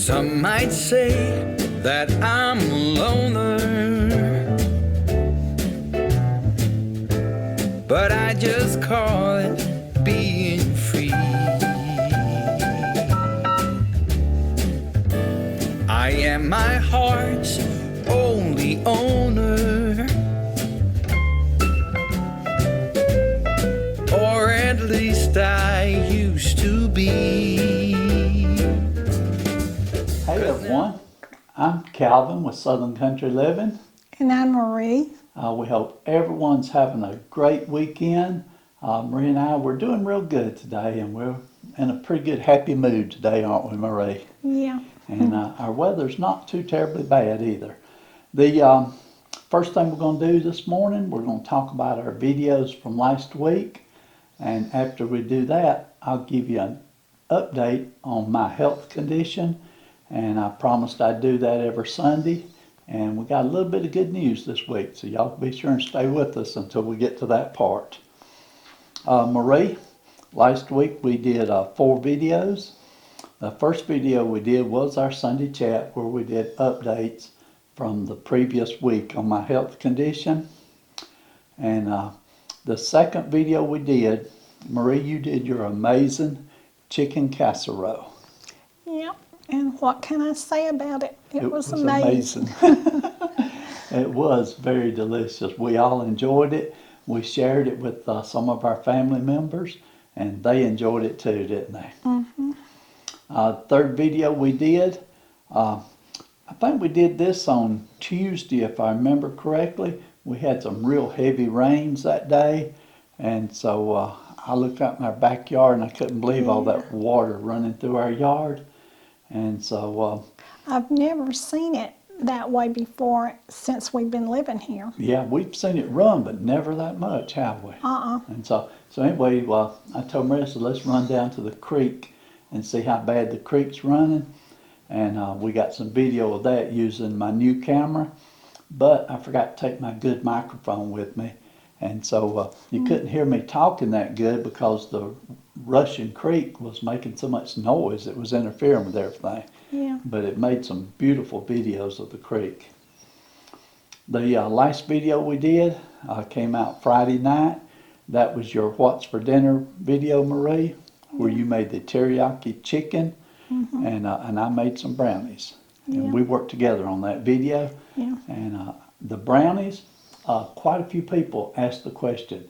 Some might say that I'm a loner, but I just call it being free. I am my heart's only owner, or at least I used to be. Hey everyone, I'm Calvin with Southern Country Living. And I'm Marie. We hope everyone's having a great weekend. Marie and I, we're doing real good today, and we're in a pretty good happy mood today, aren't we, Marie? Yeah. And our weather's not too terribly bad either. The first thing we're going to do this morning, we're going to talk about our videos from last week. And after we do that, I'll give you an update on my health condition. And I promised I'd do that every Sunday. And we got a little bit of good news this week, so y'all be sure and stay with us until we get to that part. Marie, last week we did 4 videos. The first video we did was our Sunday chat where we did updates from the previous week on my health condition. And the second video we did, Marie, you did your amazing chicken casserole. Yep. And what can I say about it? It was amazing. It was very delicious. We all enjoyed it. We shared it with some of our family members, and they enjoyed it too, didn't they? Mm-hmm. Third video we did, I think we did this on Tuesday, if I remember correctly. We had some real heavy rains that day, and so I looked out in our backyard and I couldn't believe all that water running through our yard. And so I've never seen it that way before since we've been living here. yeah, we've seen it run, but never that much, have we? And so anyway, I told Marissa, let's run down to the creek and see how bad the creek's running. And we got some video of that using my new camera, but I forgot to take my good microphone with me. And so you couldn't hear me talking that good because the rushing creek was making so much noise. It was interfering with everything. Yeah. But it made some beautiful videos of the creek. The last video we did came out Friday night. That was your What's for Dinner video, Marie, where you made the teriyaki chicken, and I made some brownies. And we worked together on that video. Yeah. And the brownies, quite a few people asked the question,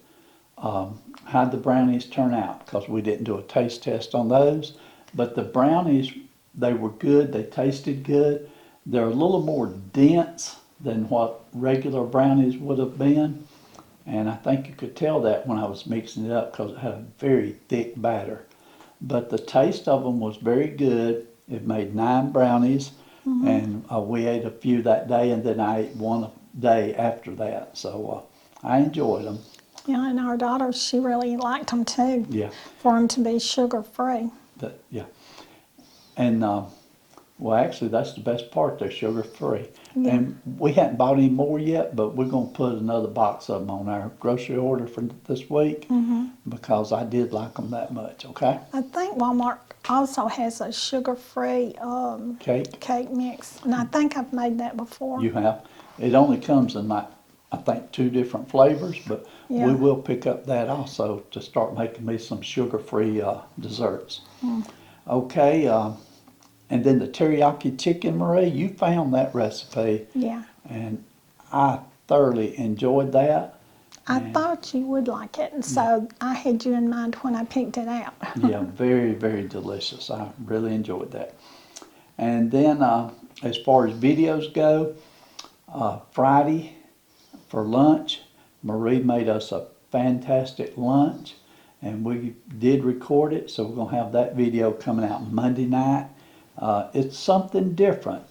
how'd the brownies turn out? Because we didn't do a taste test on those. But the brownies, they were good. They tasted good. They're a little more dense than what regular brownies would have been. And I think you could tell that when I was mixing it up because it had a very thick batter. But the taste of them was very good. It made 9 brownies. And we ate a few that day, and then I ate one a day after that. So I enjoyed them. Yeah, and our daughter, she really liked them too. Yeah. For them to be sugar-free. Yeah. And, well, actually, that's the best part. They're sugar-free. Yeah. And we hadn't bought any more yet, but we're going to put another box of them on our grocery order for this week because I did like them that much, okay? I think Walmart also has a sugar-free Cake mix. And I think I've made that before. you have. It only comes in, like, I think 2 different flavors, but we will pick up that also to start making me some sugar-free desserts. Okay, and then the teriyaki chicken, Marie, you found that recipe. Yeah. And I thoroughly enjoyed that. I thought you would like it, and so I had you in mind when I picked it out. Yeah, very, very delicious. I really enjoyed that. And then as far as videos go, Friday for lunch, Marie made us a fantastic lunch, and we did record it, so we're going to have that video coming out Monday night. It's something different.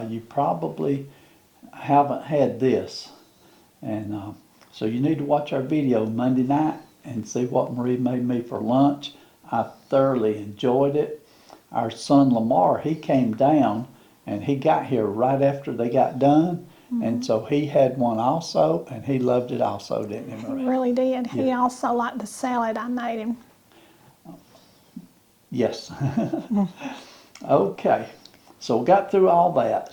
You probably haven't had this, and so you need to watch our video Monday night and see what Marie made me for lunch. I thoroughly enjoyed it. Our son Lamar, he came down and he got here right after they got done. And so he had one also, and he loved it also, didn't he, Marie? He really did. Yeah. He also liked the salad I made him. Yes. Okay. So we got through all that.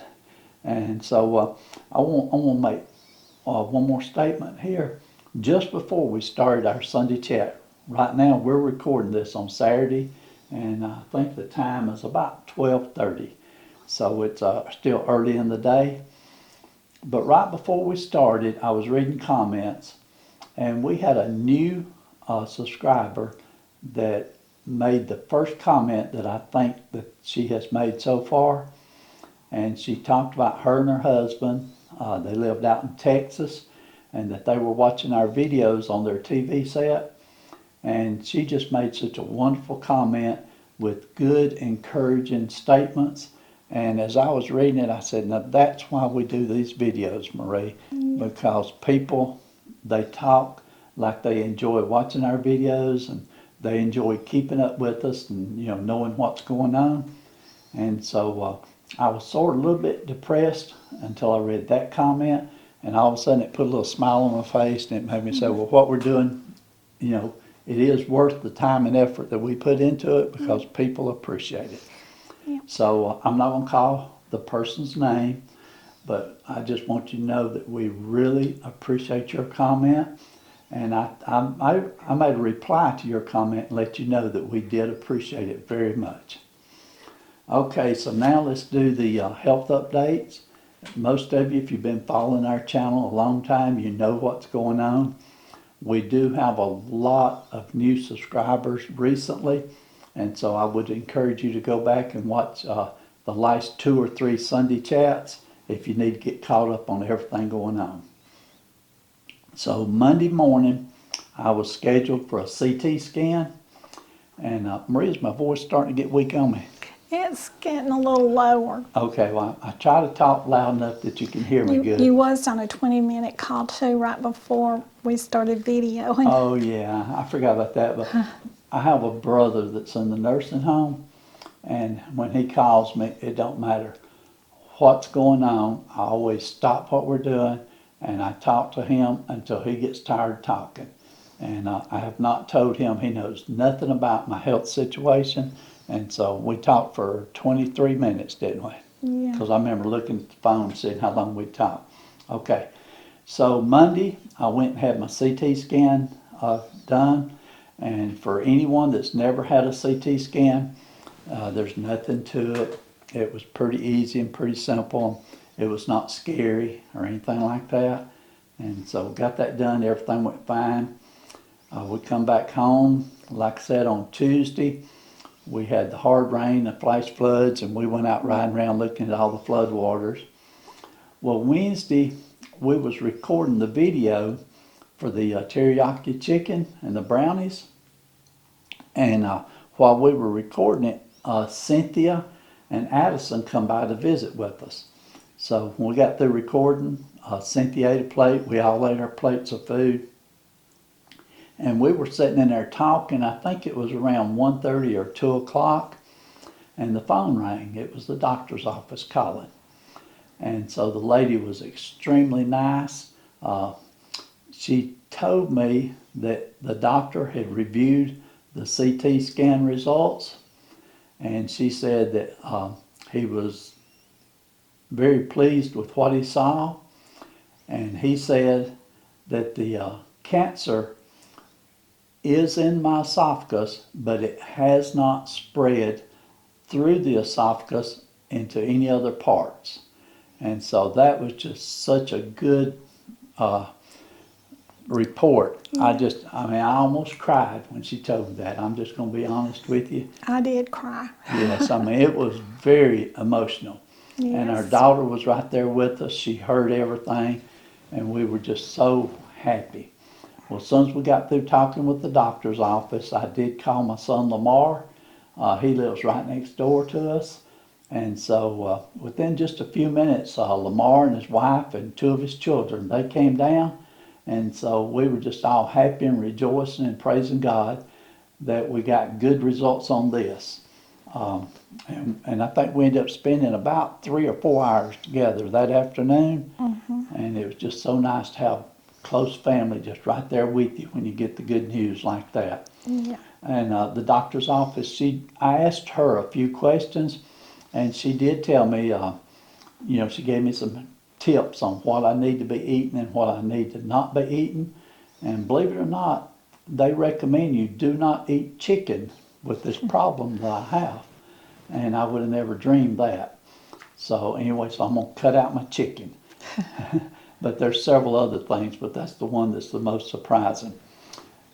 And so I want to make one more statement here. Just before we started our Sunday chat, right now we're recording this on Saturday, and I think the time is about 12:30. So it's still early in the day. But right before we started, I was reading comments, and we had a new subscriber that made the first comment that I think that she has made so far. And she talked about her and her husband. They lived out in Texas, and that they were watching our videos on their TV set. And she just made such a wonderful comment with good, encouraging statements. And as I was reading it, I said, now that's why we do these videos, Marie, because people, they talk like they enjoy watching our videos, and they enjoy keeping up with us and, knowing what's going on. And so I was sort of a little bit depressed until I read that comment, and all of a sudden it put a little smile on my face, and it made me say, well, what we're doing, it is worth the time and effort that we put into it, because people appreciate it. Yeah. So I'm not going to call the person's name, but I just want you to know that we really appreciate your comment. And I made a reply to your comment and let you know that we did appreciate it very much. Okay, so now let's do the health updates. Most of you, if you've been following our channel a long time, you know what's going on. We do have a lot of new subscribers recently, and so I would encourage you to go back and watch the last 2 or 3 Sunday chats if you need to get caught up on everything going on. So Monday morning, I was scheduled for a CT scan, and Marie, is my voice starting to get weak on me? It's getting a little lower. Okay, well, I try to talk loud enough that you can hear me good. You was on a 20-minute call too right before we started videoing. Oh yeah, I forgot about that. But I have a brother that's in the nursing home, and when he calls me, it don't matter what's going on. I always stop what we're doing, and I talk to him until he gets tired of talking. And I have not told him he knows nothing about my health situation. And so we talked for 23 minutes, didn't we? Yeah. Because I remember looking at the phone and seeing how long we'd talked. Okay, so Monday I went and had my CT scan done. And for anyone that's never had a CT scan, there's nothing to it. It was pretty easy and pretty simple. It was not scary or anything like that. And so got that done. Everything went fine. We come back home, like I said, on Tuesday. We had the hard rain, the flash floods, and we went out riding around looking at all the flood waters. Well, Wednesday, we was recording the video for the teriyaki chicken and the brownies. And while we were recording it, Cynthia and Addison come by to visit with us. So when we got through recording, Cynthia ate a plate. We all ate our plates of food. And we were sitting in there talking. I think it was around 1:30 or 2 o'clock, and the phone rang. It was the doctor's office calling. And so the lady was extremely nice. She told me that the doctor had reviewed the CT scan results, and she said that he was very pleased with what he saw. And he said that the cancer is in my esophagus, but it has not spread through the esophagus into any other parts. And so that was just such a good report. I almost cried when she told me that. I'm just going to be honest with you. I did cry. Yes, it was very emotional. Yes. And our daughter was right there with us. She heard everything, and we were just so happy. Well, as soon as we got through talking with the doctor's office, I did call my son Lamar. He lives right next door to us. And so within just a few minutes, Lamar and his wife and 2 of his children, they came down. And so we were just all happy and rejoicing and praising God that we got good results on this. And I think we ended up spending about 3 or 4 hours together that afternoon. Mm-hmm. And it was just so nice to have close family just right there with you when you get the good news like that. Yeah. And the doctor's office, I asked her a few questions, And she did tell me, you know, she gave me some tips on what I need to be eating and what I need to not be eating. And believe it or not, they recommend you do not eat chicken with this problem that I have. And I would have never dreamed that. So anyway, so I'm going to cut out my chicken. But there's several other things, but that's the one that's the most surprising.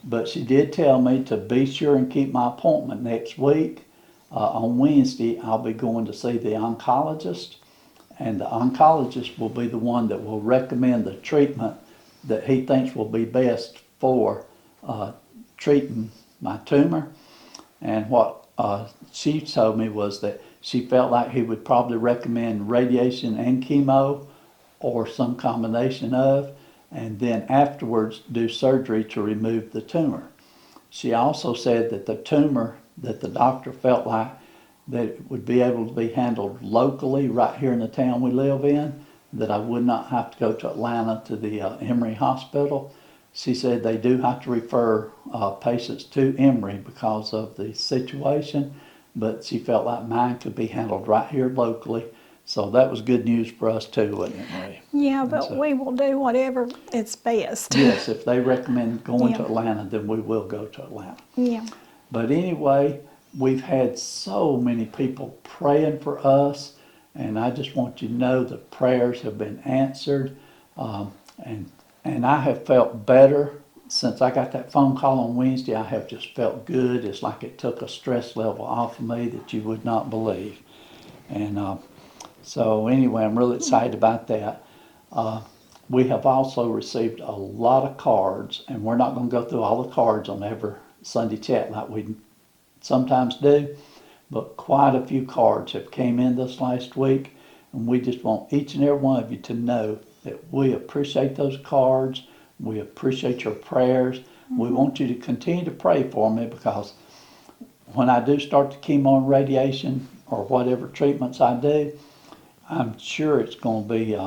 But she did tell me to be sure and keep my appointment next week. On Wednesday, I'll be going to see the oncologist. And the oncologist will be the one that will recommend the treatment that he thinks will be best for treating my tumor. And what she told me was that she felt like he would probably recommend radiation and chemo or some combination of, and then afterwards do surgery to remove the tumor. She also said that the tumor, that the doctor felt like that it would be able to be handled locally right here in the town we live in, that I would not have to go to Atlanta to the Emory Hospital. She said they do have to refer patients to Emory because of the situation, but she felt like mine could be handled right here locally. So that was good news for us too, wasn't it, Marie? Yeah, but we will do whatever is best. Yes, if they recommend going Yeah. to Atlanta, then we will go to Atlanta. Yeah. But anyway, we've had so many people praying for us, and I just want you to know the prayers have been answered, and I have felt better since I got that phone call on Wednesday. I have just felt good. It's like it took a stress level off of me that you would not believe. And so anyway, I'm really excited about that. We have also received a lot of cards, and we're not going to go through all the cards on every Sunday chat like we sometimes do, but quite a few cards have came in this last week, and we just want each and every one of you to know that we appreciate those cards. We appreciate your prayers. We want you to continue to pray for me, because when I do start the chemo and radiation or whatever treatments I do, I'm sure it's going to be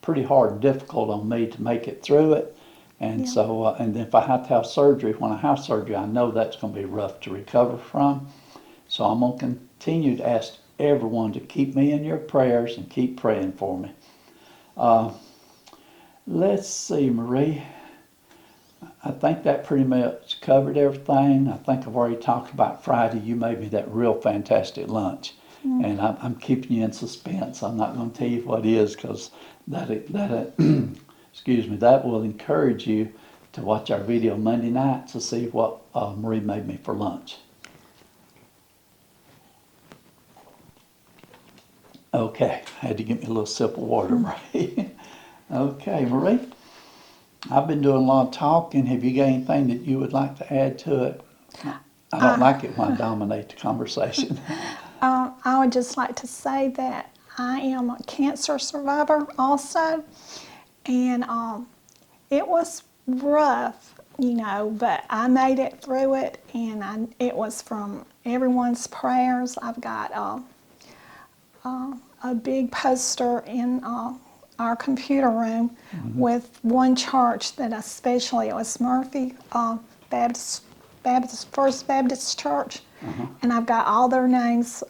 pretty hard and difficult on me to make it through it. And Yeah. so, and if I have to have surgery, when I have surgery, I know that's going to be rough to recover from. So I'm going to continue to ask everyone to keep me in your prayers and keep praying for me. Let's see, Marie. I think that pretty much covered everything. I think I've already talked about Friday. You made me that real fantastic lunch. And I'm keeping you in suspense. I'm not going to tell you what it is, because that excuse me, that will encourage you to watch our video Monday night to see what Marie made me for lunch. Okay, I had to get me a little sip of water, Marie. Okay, Marie, I've been doing a lot of talking. Have you got anything that you would like to add to it? I don't like it when I dominate the conversation. I would just like to say that I am a cancer survivor also, and it was rough, you know, but I made it through it, and it was from everyone's prayers. I've got a big poster in our computer room with one church that especially, it was Murphy First Baptist Church, and I've got all their names.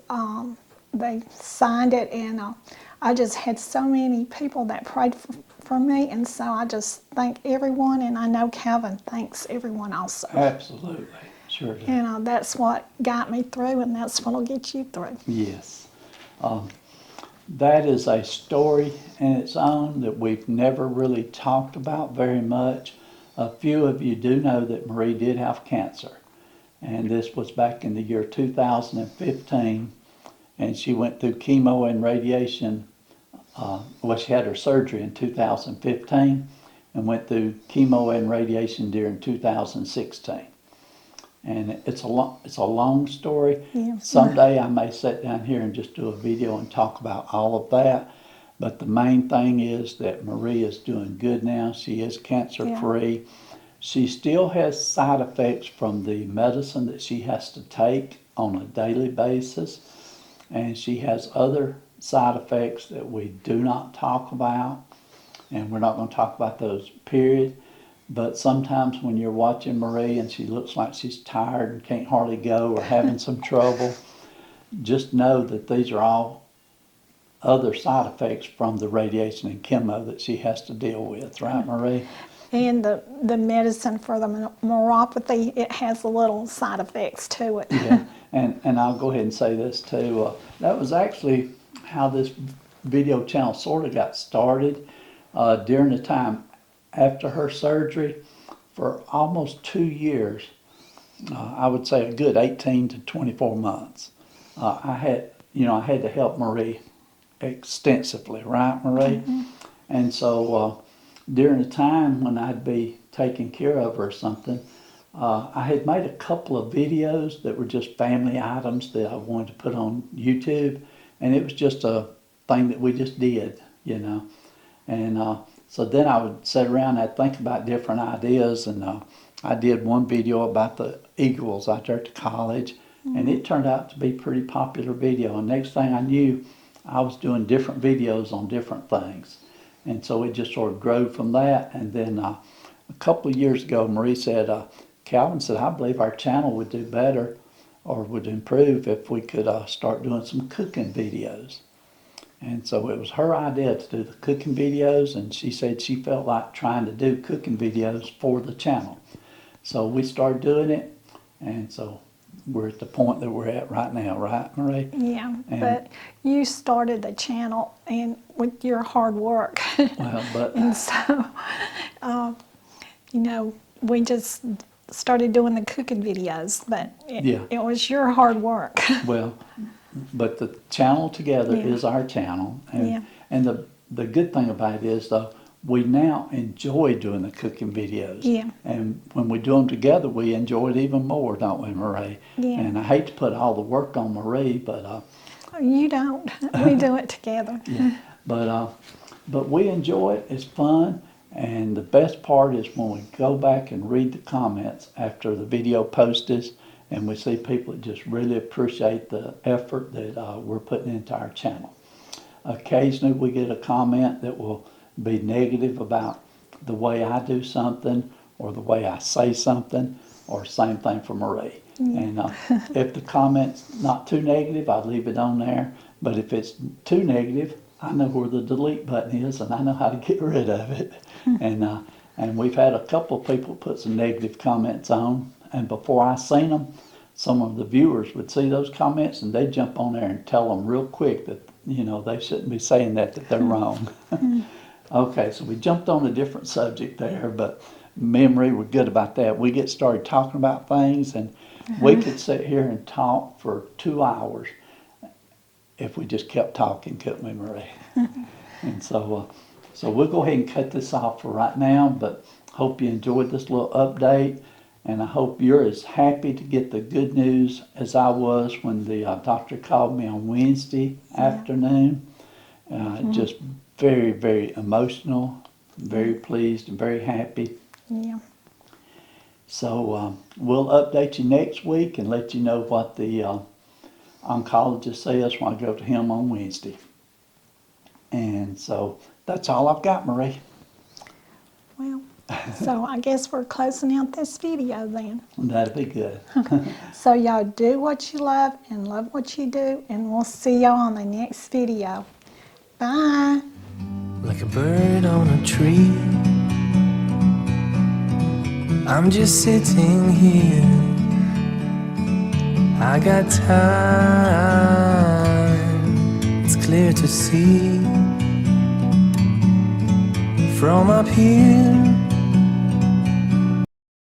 They signed it, and I just had so many people that prayed for me, and so I just thank everyone, and I know Calvin thanks everyone also. Absolutely, sure do. And that's what got me through, and that's what will get you through. Yes. That is a story in its own that we've never really talked about very much. A few of you do know that Marie did have cancer, and this was back in the year 2015, and she went through chemo and radiation. She had her surgery in 2015 and went through chemo and radiation during 2016. And it's a long story. Yeah. Someday I may sit down here and just do a video and talk about all of that. But the main thing is that Marie is doing good now. She is cancer free. Yeah. She still has side effects from the medicine that she has to take on a daily basis. And she has other side effects that we do not talk about. And we're not going to talk about those, period. But sometimes when you're watching Marie and she looks like she's tired and can't hardly go or having some trouble, just know that these are all other side effects from the radiation and chemo that she has to deal with, right, Marie? And the medicine for the neuropathy, it has a little side effects to it. Yeah, and I'll go ahead and say this too. That was actually how this video channel sort of got started during the time after her surgery. For almost 2 years, I would say a good 18 to 24 months, I had to help Marie extensively, right, Marie? And so during the time when I'd be taking care of her or something, I had made a couple of videos that were just family items that I wanted to put on YouTube, and it was just a thing that we just did, And so then I would sit around and I'd think about different ideas, and I did one video about the Eagles out there at the college, and it turned out to be a pretty popular video. And next thing I knew, I was doing different videos on different things. And so it just sort of grew from that. And then a couple of years ago, Marie said, Calvin said, I believe our channel would do better or would improve if we could start doing some cooking videos. And so it was her idea to do the cooking videos, and she said she felt like trying to do cooking videos for the channel. So we started doing it, and so we're at the point that we're at right now, right, Marie? Yeah, And, but you started the channel and with your hard work. well, but And so, we just started doing the cooking videos, but it was your hard work. well, but the channel together Yeah. is our channel, and Yeah. and the good thing about it is though, we now enjoy doing the cooking videos. Yeah. And when we do them together, we enjoy it even more, don't we, Marie? Yeah. And I hate to put all the work on Marie, but You don't. We do it together. yeah. But we enjoy it. It's fun. And the best part is when we go back and read the comments after the video post is, and we see people that just really appreciate the effort that we're putting into our channel. Occasionally we get a comment that will be negative about the way I do something or the way I say something, or same thing for Marie. And if the comment's not too negative, I leave it on there. But if it's too negative, I know where the delete button is, and I know how to get rid of it. And we've had a couple of people put some negative comments on, and before I seen them, some of the viewers would see those comments and they'd jump on there and tell them real quick that they shouldn't be saying that they're wrong. Okay, so we jumped on a different subject there, but me and Marie were good about that. We get started talking about things, and we could sit here and talk for 2 hours if we just kept talking, couldn't we, Marie? And so we'll go ahead and cut this off for right now, but hope you enjoyed this little update, and I hope you're as happy to get the good news as I was when the doctor called me on Wednesday afternoon. Just very, very emotional, very pleased and very happy. Yeah. So we'll update you next week and let you know what the oncologist says when I go to him on Wednesday. And so that's all I've got, Marie. Well, so I guess we're closing out this video then. That'd be good. So y'all do what you love and love what you do, and we'll see y'all on the next video. Bye. Like a bird on a tree, I'm just sitting here. I got time, it's clear to see. From up here